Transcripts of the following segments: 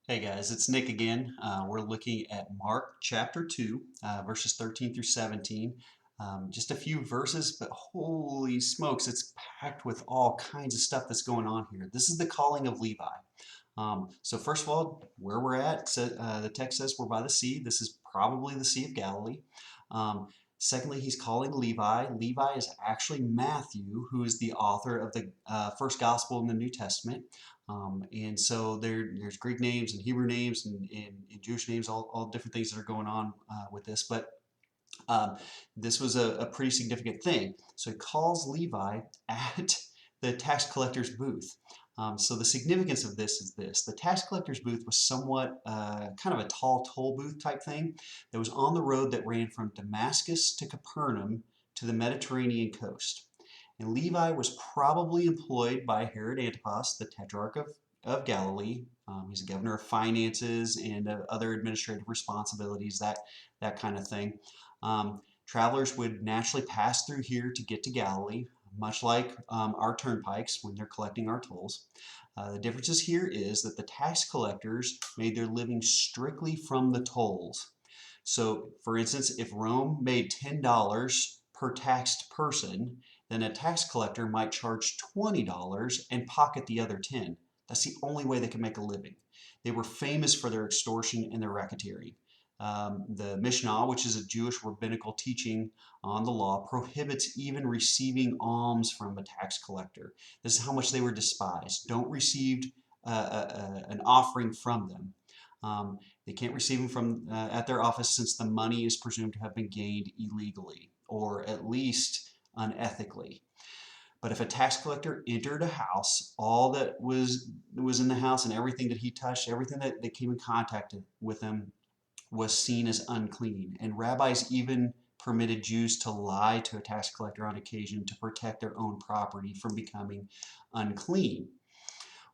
Hey guys, it's Nick again. We're looking at Mark chapter 2, verses 13 through 17. Just a few verses, but holy smokes, it's packed with all kinds of stuff that's going on here. This is the calling of Levi. So first of all, where we're at, the text says we're by the sea. This is probably the Sea of Galilee. Um, Secondly, he's calling Levi. Levi is actually Matthew, who is the author of the first gospel in the New Testament. And so there's Greek names and Hebrew names and Jewish names, all different things that are going on with this. But um, this was a pretty significant thing. So he calls Levi at the tax collector's booth. So the significance of this is this. The tax collector's booth was somewhat kind of a tall toll booth type thing that was on the road that ran from Damascus to Capernaum to the Mediterranean coast. And Levi was probably employed by Herod Antipas, the tetrarch of Galilee. He's a governor of finances and other administrative responsibilities, that kind of thing. Travelers would naturally pass through here to get to Galilee, much like our turnpikes when they're collecting our tolls. The differences here is that the tax collectors made their living strictly from the tolls. So, for instance, if Rome made $10 per taxed person, then a tax collector might charge $20 and pocket the other 10. That's the only way they could make a living. They were famous for their extortion and their racketeering. The Mishnah, which is a Jewish rabbinical teaching on the law, prohibits even receiving alms from a tax collector. This is how much they were despised. Don't receive an offering from them. They can't receive them from at their office since the money is presumed to have been gained illegally or at least unethically. But if a tax collector entered a house, all that was in the house and everything that he touched, everything that came in contact with him was seen as unclean. And rabbis even permitted Jews to lie to a tax collector on occasion to protect their own property from becoming unclean.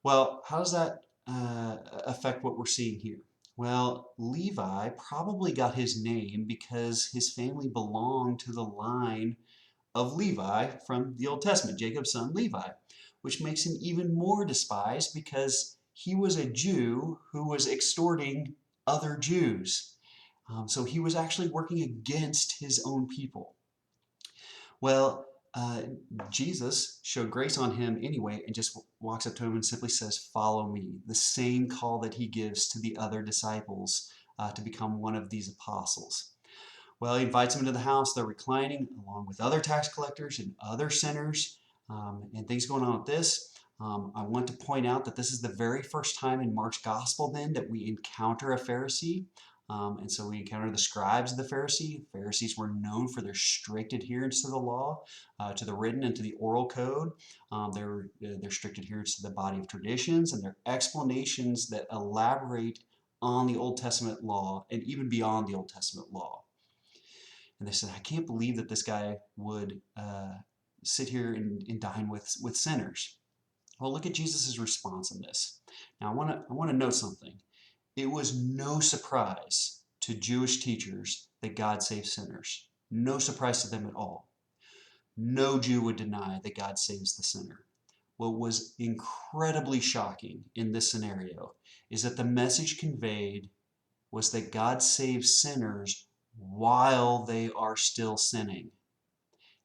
Well, how does that affect what we're seeing here? Well, Levi probably got his name because his family belonged to the line of Levi from the Old Testament, Jacob's son Levi, which makes him even more despised because he was a Jew who was extorting other Jews. So he was actually working against his own people. Well, uh, Jesus showed grace on him anyway and just walks up to him and simply says, "Follow me." The same call that he gives to the other disciples to become one of these apostles. Well, he invites them into the house. They're reclining along with other tax collectors and other sinners, and things going on with this. I want to point out that this is the very first time in Mark's gospel then that we encounter a Pharisee. And so we encounter the scribes of the Pharisee. Pharisees were known for their strict adherence to the law, to the written and to the oral code. Their strict adherence to the body of traditions and their explanations that elaborate on the Old Testament law and even beyond the Old Testament law. And they said, I can't believe that this guy would sit here and dine with sinners. Well, look at Jesus' response in this. Now, I want to note something. It was no surprise to Jewish teachers that God saves sinners. No surprise to them at all. No Jew would deny that God saves the sinner. What was incredibly shocking in this scenario is that the message conveyed was that God saves sinners while they are still sinning.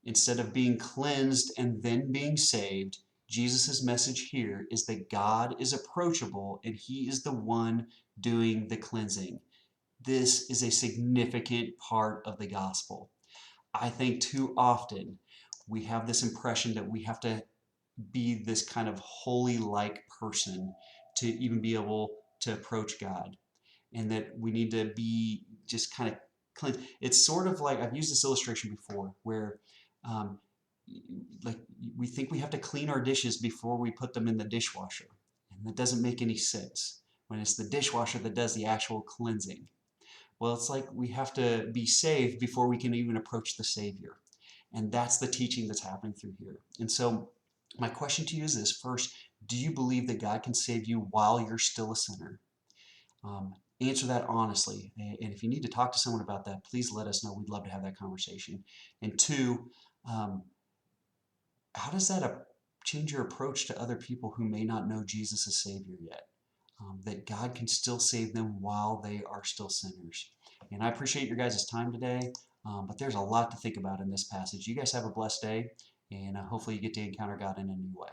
Instead of being cleansed and then being saved, Jesus' message here is that God is approachable and he is the one doing the cleansing. This is a significant part of the gospel. I think too often we have this impression that we have to be this kind of holy-like person to even be able to approach God, and that we need to be just kind of clean. It's sort of like I've used this illustration before, where um, like we think we have to clean our dishes before we put them in the dishwasher, and that doesn't make any sense when it's the dishwasher that does the actual cleansing. Well, it's like we have to be saved before we can even approach the Savior. And that's the teaching that's happening through here. And so my question to you is this. First, do you believe that God can save you while you're still a sinner? Um, Answer that honestly. And if you need to talk to someone about that, please let us know. We'd love to have that conversation. And two, um, how does that change your approach to other people who may not know Jesus as Savior yet? that God can still save them while they are still sinners. And I appreciate your guys' time today, but there's a lot to think about in this passage. You guys have a blessed day, and hopefully you get to encounter God in a new way.